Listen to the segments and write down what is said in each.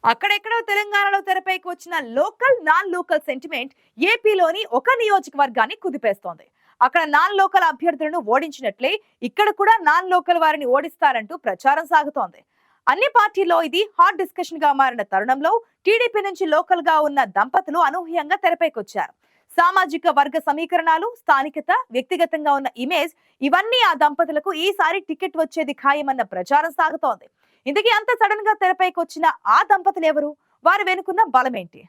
అక్కడెక్కడో తెలంగాణలో తెరపైకి వచ్చిన లోకల్ నాన్ లోకల్ సెంటిమెంట్ ఏపీలోని ఒక నియోజకవర్గాన్ని కుదిపేస్తోంది. అక్కడ నాన్ లోకల్ అభ్యర్థులను ఓడించినట్లే ఇక్కడ కూడా నాన్ లోకల్ వారిని ఓడిస్తారంటూ ప్రచారం సాగుతోంది. అన్ని పార్టీల్లో ఇది హాట్ డిస్కషన్ గా మారిన తరుణంలో టీడీపీ నుంచి లోకల్ గా ఉన్న దంపతులు అనూహ్యంగా తెరపైకొచ్చారు. సామాజిక వర్గ సమీకరణాలు, స్థానికత, వ్యక్తిగతంగా ఉన్న ఇమేజ్ ఇవన్నీ ఆ దంపతులకు ఈసారి టికెట్ వచ్చేది ఖాయమన్న ప్రచారం సాగుతోంది. ఇంతకీ అంత సడన్ గా తెరపైకి వచ్చిన ఆ దంపతులు ఎవరు? వారు వెనుకున్న బలమేంటి?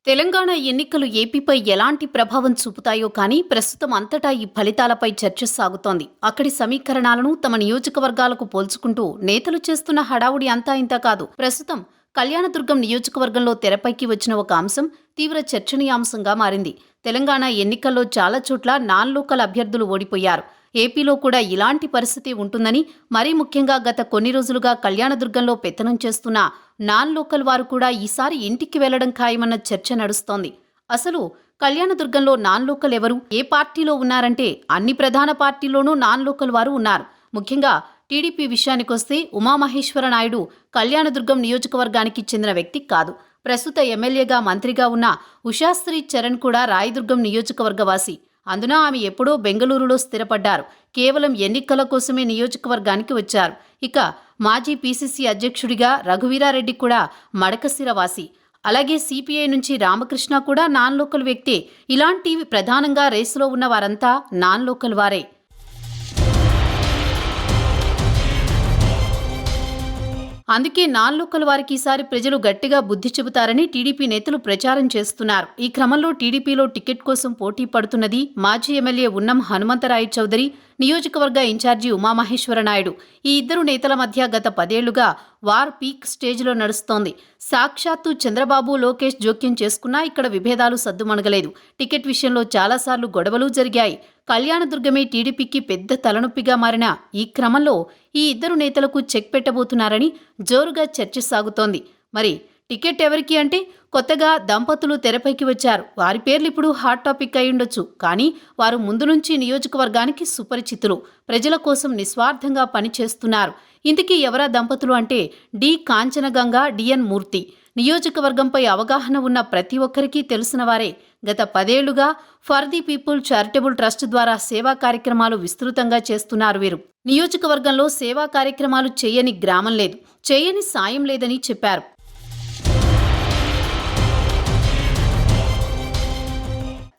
తెలంగాణ ఎన్నికలు ఏపీపై ఎలాంటి ప్రభావం చూపుతాయో కానీ ప్రస్తుతం అంతటా ఈ ఫలితాలపై చర్చ సాగుతోంది. అక్కడి సమీకరణాలను తమ నియోజకవర్గాలకు పోల్చుకుంటూ నేతలు చేస్తున్న హడావుడి అంతా ఇంతా కాదు. ప్రస్తుతం కళ్యాణదుర్గం నియోజకవర్గంలో తెరపైకి వచ్చిన ఒక అంశం తీవ్ర చర్చనీయాంశంగా మారింది. తెలంగాణ ఎన్నికల్లో చాలా చోట్ల నాన్ లోకల్ అభ్యర్థులు ఓడిపోయారు. ఏపీలో కూడా ఇలాంటి పరిస్థితి ఉంటుందని, మరీ ముఖ్యంగా గత కొన్ని రోజులుగా కళ్యాణదుర్గంలో పెత్తనం చేస్తున్న నాన్ లోకల్ వారు కూడా ఈసారి ఇంటికి వెళ్లడం ఖాయమన్న చర్చ నడుస్తోంది. అసలు కళ్యాణదుర్గంలో నాన్ లోకల్ ఎవరు? ఏ పార్టీలో ఉన్నారంటే అన్ని ప్రధాన పార్టీల్లోనూ నాన్ లోకల్ వారు ఉన్నారు. ముఖ్యంగా టీడీపీ విషయానికొస్తే ఉమామహేశ్వర నాయుడు కళ్యాణదుర్గం నియోజకవర్గానికి చెందిన వ్యక్తి కాదు. ప్రస్తుత ఎమ్మెల్యేగా, మంత్రిగా ఉన్న ఉషాశ్రీ చరణ్ కూడా రాయదుర్గం నియోజకవర్గవాసి. అందున ఆమె ఎప్పుడో బెంగళూరులో స్థిరపడ్డారు. కేవలం ఎన్నికల కోసమే నియోజకవర్గానికి వచ్చారు. ఇక మాజీ పీసీసీ అధ్యక్షుడిగా రఘువీరారెడ్డి కూడా మడకశిరవాసి. అలాగే సిపిఐ నుంచి రామకృష్ణ కూడా నాన్ లోకల్ వ్యక్తే. ఇలాంటివి ప్రధానంగా రేసులో ఉన్న వారంతా నాన్ లోకల్ వారే. అందుకే నాన్ లోకల్ వారికి ఈసారి ప్రజలు గట్టిగా బుద్ధి చెబుతారని టీడీపీ నేతలు ప్రచారం చేస్తున్నారు. ఈ క్రమంలో టీడీపీలో టికెట్ కోసం పోటీ పడుతున్నది మాజీ ఎమ్మెల్యే ఉన్నం హనుమంతరాయ చౌదరి, నియోజకవర్గ ఇన్ఛార్జి ఉమామహేశ్వర నాయుడు. ఈ ఇద్దరు నేతల మధ్య గత 10 ఏళ్లుగా వార్ పీక్ స్టేజ్లో నడుస్తోంది. సాక్షాత్తు చంద్రబాబు, లోకేష్ జోక్యం చేసుకున్నా ఇక్కడ విభేదాలు సద్దుమణగలేదు. టికెట్ విషయంలో చాలాసార్లు గొడవలు జరిగాయి. కళ్యాణదుర్గమే టీడీపీకి పెద్ద తలనొప్పిగా మారిన ఈ క్రమంలో ఈ ఇద్దరు నేతలకు చెక్ పెట్టబోతున్నారని జోరుగా చర్చ సాగుతోంది. మరి టికెట్ ఎవరికి అంటే కొత్తగా దంపతులు తెరపైకి వచ్చారు. వారి పేర్లు ఇప్పుడు హాట్ టాపిక్ అయి ఉండొచ్చు. కానీ వారు ముందు నుంచి నియోజకవర్గానికి సుపరిచితులు. ప్రజల కోసం నిస్వార్థంగా పనిచేస్తున్నారు. ఇంతకీ ఎవరా దంపతులు అంటే డి కాంచనగంగ, డిఎన్ మూర్తి. నియోజకవర్గంపై అవగాహన ఉన్న ప్రతి ఒక్కరికి తెలిసిన వారే. గత 10 ఏళ్లుగా for the people charitable trust ద్వారా సేవా కార్యక్రమాలు విస్తృతంగా చేస్తున్నారు వీరు. నియోజకవర్గంలో సేవా కార్యక్రమాలు చేయని గ్రామం లేదు, చేయని సాయం లేదని చెప్పారు.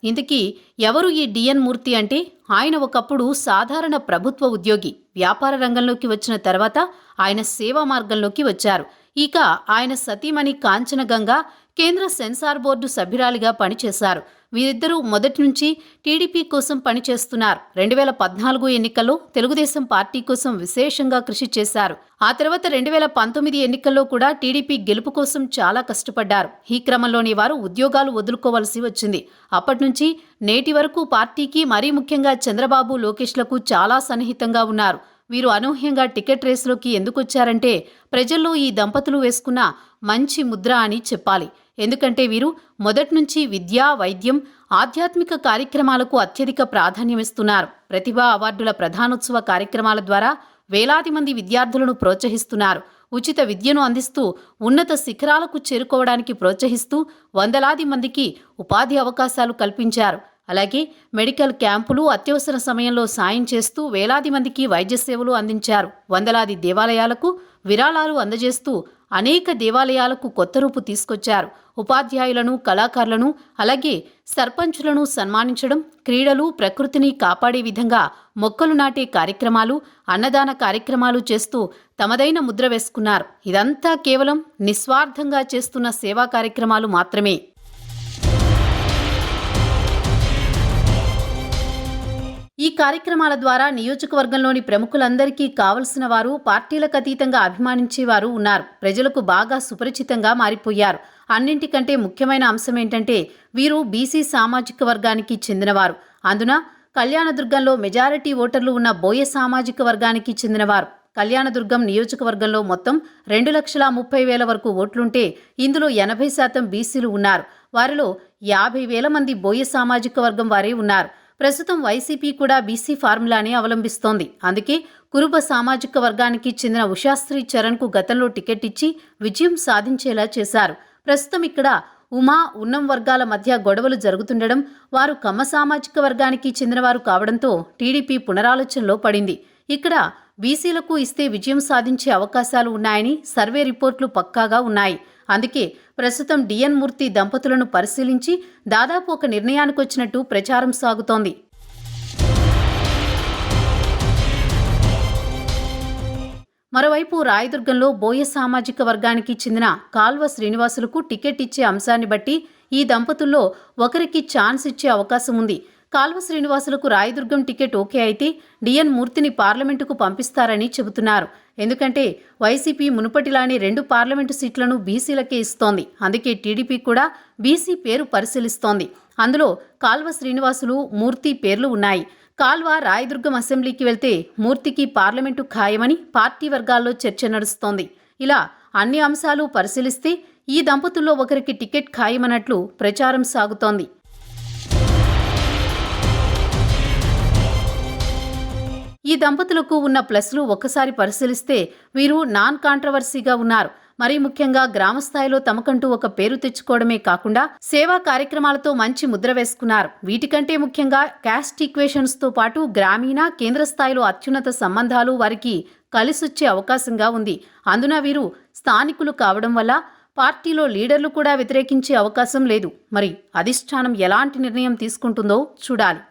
ఇంతకీ ఎవరు ఈ డిఎన్ మూర్తి అంటే ఆయన ఒకప్పుడు సాధారణ ప్రభుత్వ ఉద్యోగి. వ్యాపార రంగంలోకి వచ్చిన తర్వాత ఆయన సేవా మార్గంలోకి వచ్చారు. ఇక ఆయన సతీమణి కాంచనగంగ కేంద్ర సెన్సార్ బోర్డు సభ్యురాలిగా పనిచేశారు. వీరిద్దరూ మొదటి నుంచి టీడీపీ కోసం పనిచేస్తున్నారు. 2014 ఎన్నికల్లో తెలుగుదేశం పార్టీ కోసం విశేషంగా కృషి చేశారు. ఆ తర్వాత 2019 ఎన్నికల్లో కూడా టీడీపీ గెలుపు కోసం చాలా కష్టపడ్డారు. ఈ క్రమంలోనే వారు ఉద్యోగాలు వదులుకోవలసి వచ్చింది. అప్పటినుంచి నేటి వరకు పార్టీకి, మరీ ముఖ్యంగా చంద్రబాబు, లోకేష్లకు చాలా సన్నిహితంగా ఉన్నారు. వీరు అనూహ్యంగా టికెట్ రేసులోకి ఎందుకొచ్చారంటే ప్రజల్లో ఈ దంపతులు వేసుకున్న మంచి ముద్ర అని చెప్పాలి. ఎందుకంటే వీరు మొదట్నుంచి విద్య, వైద్యం, ఆధ్యాత్మిక కార్యక్రమాలకు అత్యధిక ప్రాధాన్యమిస్తున్నారు. ప్రతిభా అవార్డుల ప్రధానోత్సవ కార్యక్రమాల ద్వారా వేలాది మంది విద్యార్థులను ప్రోత్సహిస్తున్నారు. ఉచిత విద్యను అందిస్తూ ఉన్నత శిఖరాలకు చేరుకోవడానికి ప్రోత్సహిస్తూ వందలాది మందికి ఉపాధి అవకాశాలు కల్పించారు. అలాగే మెడికల్ క్యాంపులు, అత్యవసర సమయంలో సాయం చేస్తూ వేలాది మందికి వైద్య సేవలు అందించారు. వందలాది దేవాలయాలకు విరాళాలు అందజేస్తూ అనేక దేవాలయాలకు కొత్త రూపు తీసుకొచ్చారు. ఉపాధ్యాయులను, కళాకారులను, అలాగే సర్పంచులను సన్మానించడం, క్రీడలు, ప్రకృతిని కాపాడే విధంగా మొక్కలు నాటే కార్యక్రమాలు, అన్నదాన కార్యక్రమాలు చేస్తూ తమదైన ముద్ర వేసుకున్నారు. ఇదంతా కేవలం నిస్వార్థంగా చేస్తున్న సేవా కార్యక్రమాలు మాత్రమే. ఈ కార్యక్రమాల ద్వారా నియోజకవర్గంలోని ప్రముఖులందరికీ కావలసిన వారు, పార్టీలకు అతీతంగా అభిమానించేవారు ఉన్నారు. ప్రజలకు బాగా సుపరిచితంగా మారిపోయారు. అన్నింటికంటే ముఖ్యమైన అంశం ఏంటంటే వీరు బీసీ సామాజిక వర్గానికి చెందినవారు. అందున కళ్యాణదుర్గంలో మెజారిటీ ఓటర్లు ఉన్న బోయ సామాజిక వర్గానికి చెందినవారు. కళ్యాణదుర్గం నియోజకవర్గంలో మొత్తం 2,30,000 వరకు ఓట్లుంటే ఇందులో 80% బీసీలు ఉన్నారు. వారిలో 50,000 మంది బోయ సామాజిక వర్గం వారే ఉన్నారు. ప్రస్తుతం వైసీపీ కూడా బీసీ ఫార్ములానే అవలంబిస్తోంది. అందుకే కురుబ సామాజిక వర్గానికి చెందిన ఉషాశ్రీ చరణ్కు గతంలో టికెట్ ఇచ్చి విజయం సాధించేలా చేశారు. ప్రస్తుతం ఇక్కడ ఉమా, ఉన్నం వర్గాల మధ్య గొడవలు జరుగుతుండడం, వారు కమ్మ సామాజిక వర్గానికి చెందినవారు కావడంతో టీడీపీ పునరాలోచనలో పడింది. ఇక్కడ బీసీలకు ఇస్తే విజయం సాధించే అవకాశాలు ఉన్నాయని సర్వే రిపోర్ట్లు పక్కాగా ఉన్నాయి. అందుకే ప్రస్తుతం డిఎన్ మూర్తి దంపతులను పరిశీలించి దాదాపు ఒక నిర్ణయానికొచ్చినట్టు ప్రచారం సాగుతోంది. మరోవైపు రాయదుర్గంలో బోయ సామాజిక వర్గానికి చెందిన కాల్వ శ్రీనివాసులకు టికెట్ ఇచ్చే అంశాన్ని బట్టి ఈ దంపతుల్లో ఒకరికి ఛాన్స్ ఇచ్చే అవకాశం ఉంది. కాల్వ శ్రీనివాసులకు రాయదుర్గం టికెట్ ఓకే అయితే డిఎన్ మూర్తిని పార్లమెంటుకు పంపిస్తారని చెబుతున్నారు. ఎందుకంటే వైసీపీ మునుపటిలానే 2 పార్లమెంటు సీట్లను బీసీలకే ఇస్తోంది. అందుకే టీడీపీ కూడా బీసీ పేరు పరిశీలిస్తోంది. అందులో కాల్వ శ్రీనివాసులు, మూర్తి పేర్లు ఉన్నాయి. కాల్వ రాయదుర్గం అసెంబ్లీకి వెళ్తే మూర్తికి పార్లమెంటు ఖాయమని పార్టీ వర్గాల్లో చర్చ నడుస్తోంది. ఇలా అన్ని అంశాలు పరిశీలిస్తే ఈ దంపతుల్లో ఒకరికి టికెట్ ఖాయమన్నట్లు ప్రచారం సాగుతోంది. ఈ దంపతులకు ఉన్న ప్లస్లు ఒక్కసారి పరిశీలిస్తే వీరు నాన్ కాంట్రవర్సీగా ఉన్నారు. మరీ ముఖ్యంగా గ్రామస్థాయిలో తమకంటూ ఒక పేరు తెచ్చుకోవడమే కాకుండా సేవా కార్యక్రమాలతో మంచి ముద్ర వేసుకున్నారు. వీటికంటే ముఖ్యంగా క్యాస్ట్ ఈక్వేషన్స్తో పాటు గ్రామీణ, కేంద్ర స్థాయిలో అత్యున్నత సంబంధాలు వారికి కలిసొచ్చే అవకాశంగా ఉంది. అందున వీరు స్థానికులు కావడం వల్ల పార్టీలో లీడర్లు కూడా వ్యతిరేకించే అవకాశం లేదు. మరి అధిష్టానం ఎలాంటి నిర్ణయం తీసుకుంటుందో చూడాలి.